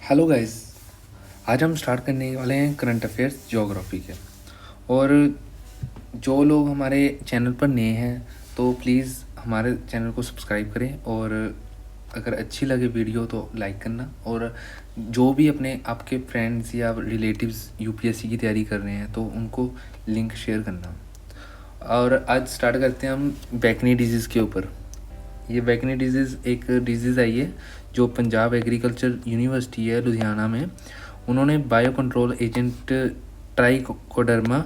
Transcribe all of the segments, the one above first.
Hello guys. आज हम start करने वाले हैं करंट अफेयर्स ज्योग्राफी के। और जो लोग हमारे चैनल पर नए हैं तो प्लीज़ हमारे चैनल को सब्सक्राइब करें, और अगर अच्छी लगे वीडियो तो लाइक करना, और जो भी अपने आपके फ्रेंड्स या रिलेटिव्स यूपीएससी की तैयारी कर रहे हैं तो उनको लिंक शेयर करना। और आज स्टार्ट करते हैं हम बैकनी डिजीज़ के ऊपर। ये बैकनी डिजीज़ एक डिजीज़ आई है जो पंजाब एग्रीकल्चर यूनिवर्सिटी है लुधियाना में, उन्होंने bio control agent trichoderma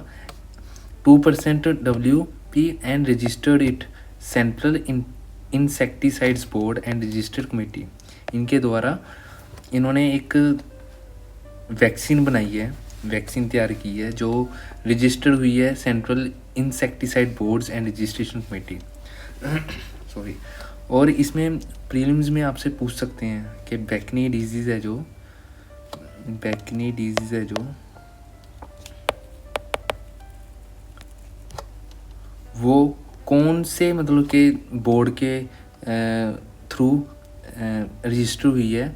2% WP and registered it central insecticides board and registered committee. इनके द्वारा इन्होंने एक वैक्सीन बनाई है, वैक्सीन तैयार की है जो रजिस्टर्ड हुई है central insecticide boards and registration committee sorry. और इसमें प्रीलिम्स में आपसे पूछ सकते हैं कि बैकनी डिजीज़ है जो वो कौन से मतलब के बोर्ड के थ्रू रजिस्टर हुई है,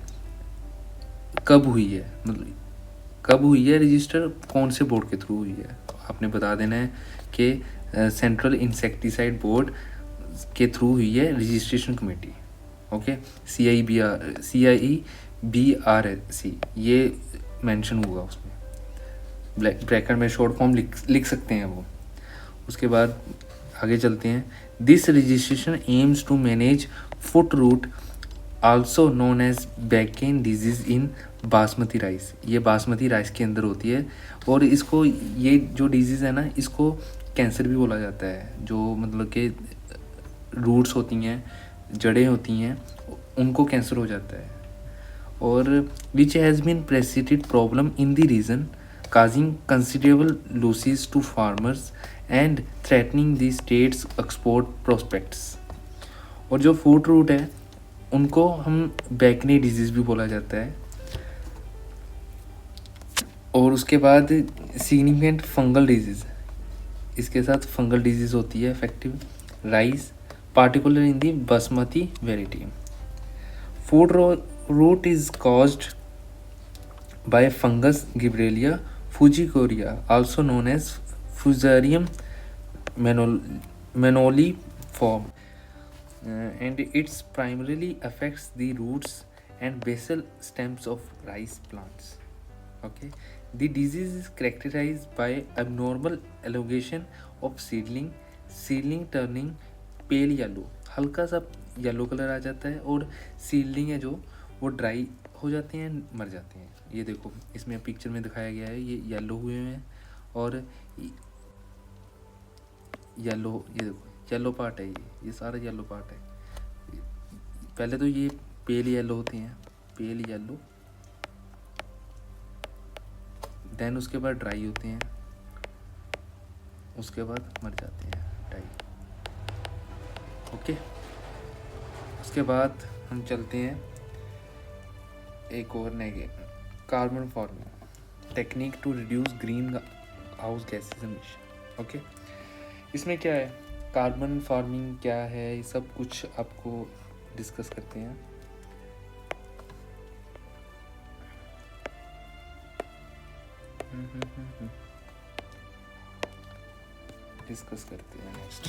कब हुई है, मतलब कब हुई है रजिस्टर, कौन से बोर्ड के थ्रू हुई है। आपने बता देना है कि सेंट्रल इंसेक्टिसाइड बोर्ड के थ्रू हुई है रजिस्ट्रेशन कमेटी। ओके, CIBRC ये मेंशन हुआ उसमें, ब्रैकेट में शॉर्ट फॉर्म लिख सकते हैं वो। उसके बाद आगे चलते हैं। This registration aims to manage foot rot also known as bakanae disease in basmati rice. ये बासमती राइस के अंदर होती है, और इसको ये जो डिजीज़ है ना, इसको कैंसर भी बोला जाता है। जो मतलब कि रूट्स होती हैं, जड़ें होती हैं, उनको कैंसर हो जाता है। और which has been president problem in the region causing considerable losses to farmers and threatening the state's export prospects. और जो फूट रूट है उनको हम बैकनी डिजीज़ भी बोला जाता है। और उसके बाद सिग्निफिकेंट फंगल डिजीज़, इसके साथ फंगल डिजीज़ होती है effective rice, particular in the basmati variety. Food rot is caused by fungus Gibberellia fujicoria, also known as Fusarium manoliform, and it primarily affects the roots and basal stems of rice plants. Okay, the disease is characterized by abnormal elongation of seedling turning pale yellow, हल्का सा yellow colour आ जाता है, और seedling है जो वो dry हो जाते हैं, मर जाते हैं। ये देखो इसमें पिक्चर में दिखाया गया है, ये येलो हुए हैं, और येलो, ये देखो येलो पार्ट है, ये सारा येलो पार्ट है। पहले तो ये पेल येलो होते हैं, पेल येलो, देन उसके बाद ड्राई होते हैं, उसके बाद मर जाते हैं ड्राई। ओके, उसके बाद हम चलते हैं एक और नए carbon farming technique to reduce greenhouse gases emission. Okay, इसमें क्या है, कार्बन फार्मिंग क्या है, ये सब कुछ आपको डिस्कस करते हैं। डिस्कस करते हैं नेक्स्ट।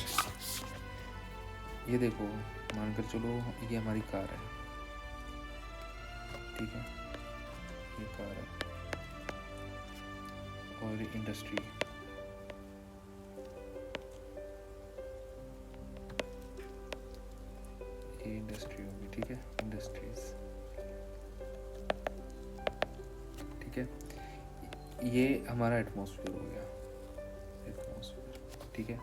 ये देखो, मानकर चलो ये हमारी कार है, ठीक है, ये कार है, और इंडस्ट्री, ये इंडस्ट्री होगी, ठीक है, इंडस्ट्रीज, ठीक है। ये हमारा एटमॉस्फेयर हो गया, एटमॉस्फेयर, ठीक है,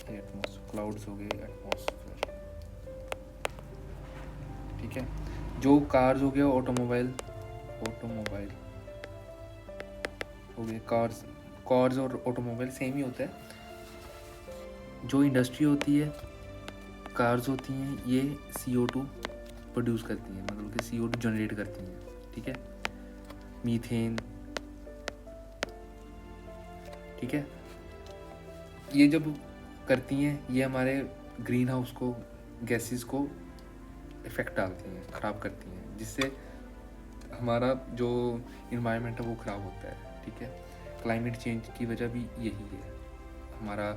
एटमॉस्फेयर, क्लाउड्स हो गए, एटमॉस्फेयर, ठीक है। जो कार्स हो गया, ऑटोमोबाइल हो गए, कार्स और ऑटोमोबाइल सेम ही होता है। जो इंडस्ट्री होती है, कार्स होती हैं, ये CO2 प्रोड्यूस करती हैं, मतलब कि CO2 जनरेट करती हैं, ठीक है, मीथेन, ठीक है। ये जब करती हैं, ये हमारे ग्रीन हाउस को, गैसेस को इफेक्ट डालती हैं, ख़राब करती हैं, जिससे हमारा जो इन्वायरमेंट है वो ख़राब होता है, ठीक है। क्लाइमेट चेंज की वजह भी यही है, हमारा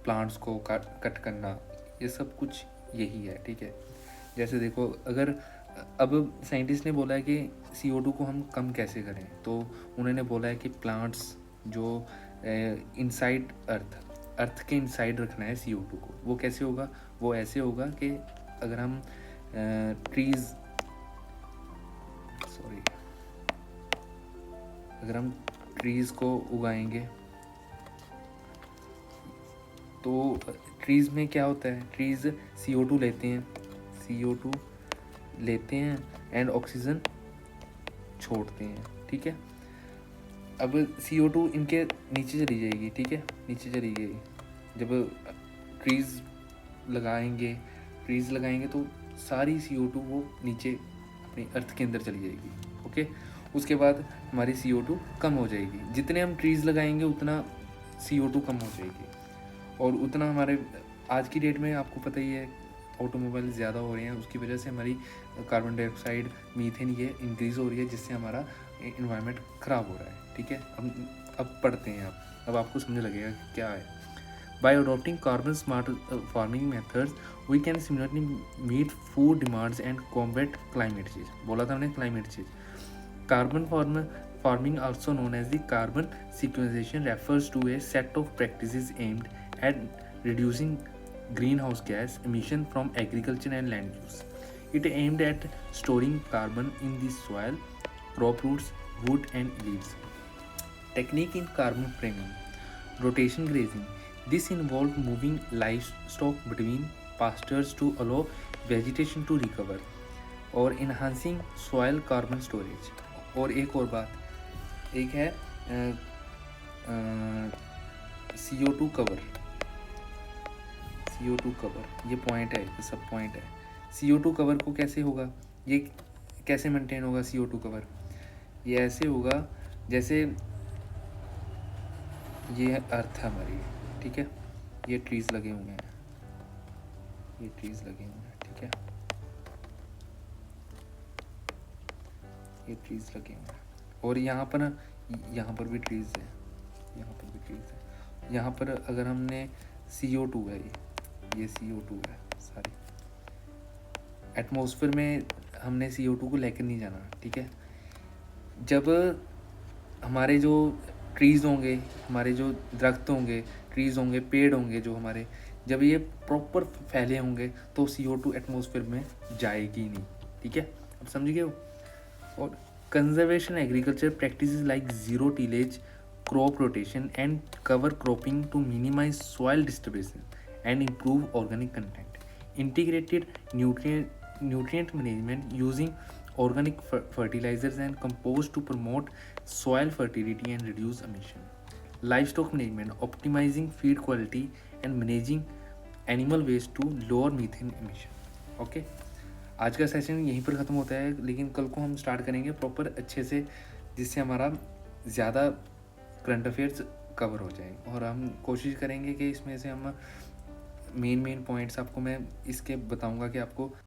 प्लांट्स को कट करना, ये सब कुछ यही है, ठीक है। जैसे देखो, अगर अब साइंटिस्ट ने बोला है कि CO2 को हम कम कैसे करें, तो उन्होंने बोला है कि प्लांट्स जो इनसाइड अर्थ के इनसाइड रखना है CO2 को। वो कैसे होगा? वो ऐसे होगा कि अगर हम ट्रीज़ को उगाएंगे, तो ट्रीज़ में क्या होता है, ट्रीज़ CO2 लेते हैं एंड ऑक्सीजन छोड़ते हैं, ठीक है। अब CO2 इनके नीचे चली जाएगी, ठीक है, नीचे चली गई। जब ट्रीज़ लगाएंगे तो सारी CO2 वो नीचे अपनी अर्थ के अंदर चली जाएगी, ओके। उसके बाद हमारी CO2 कम हो जाएगी। जितने हम ट्रीज़ लगाएंगे उतना CO2 कम हो जाएगी, और उतना हमारे आज की डेट में आपको पता ही है ऑटोमोबाइल ज़्यादा हो रहे हैं, उसकी वजह से हमारी कार्बन डाइऑक्साइड, मीथेन ये इंक्रीज़ हो रही है, जिससे हमारा इन्वायरमेंट ख़राब हो रहा है, ठीक है। अब पढ़ते हैं, अब आपको समझ लगेगा कि क्या है। By adopting carbon smart farming methods, we can similarly meet food demands and combat climate change. बोला था हमने climate change. Carbon farming, also known as the carbon sequestration, refers to a set of practices aimed at reducing greenhouse gas emission from agriculture and land use. It aimed at storing carbon in the soil, crop roots, wood and leaves. Technique in carbon framing: rotation grazing. This involved moving livestock between pastures to allow vegetation to recover, और enhancing soil carbon storage. और एक और बात, एक है CO2 cover. CO2 cover ये point है, ये सब पॉइंट है। CO2 कवर को कैसे होगा, ये कैसे मेंटेन होगा CO2 कवर? ये ऐसे होगा जैसे ये अर्थ है हमारी, ठीक है, ये ट्रीज़ लगे हुए हैं, ठीक है, ये ट्रीज़ लगे हुए हैं, और यहाँ पर भी ट्रीज़ है, यहाँ पर अगर हमने CO2 है, ये CO2 है सारी, एटमॉस्फेयर में हमने CO2 को लेकर नहीं जाना, ठीक है। जब हमारे जो ट्रीज़ होंगे, हमारे जो दरख्त होंगे, ट्रीज़ होंगे, पेड़ होंगे जो हमारे, जब ये प्रॉपर फैले होंगे तो CO2 एटमॉस्फेयर में जाएगी नहीं, ठीक है। अब समझ गए हो? और conservation agriculture practices like zero tillage, crop rotation and cover cropping to minimize soil disturbance and improve organic content. Integrated nutrient management using organic fertilizers and compost to promote soil fertility and reduce emission. Livestock management, optimizing feed quality and managing animal waste to lower methane emission. Okay, आज का session यहीं पर ख़त्म होता है, लेकिन कल को हम स्टार्ट करेंगे प्रॉपर अच्छे से, जिससे हमारा ज़्यादा करंट अफेयर्स कवर हो जाए, और हम कोशिश करेंगे कि इसमें से हम मेन पॉइंट्स आपको मैं इसके बताऊंगा कि आपको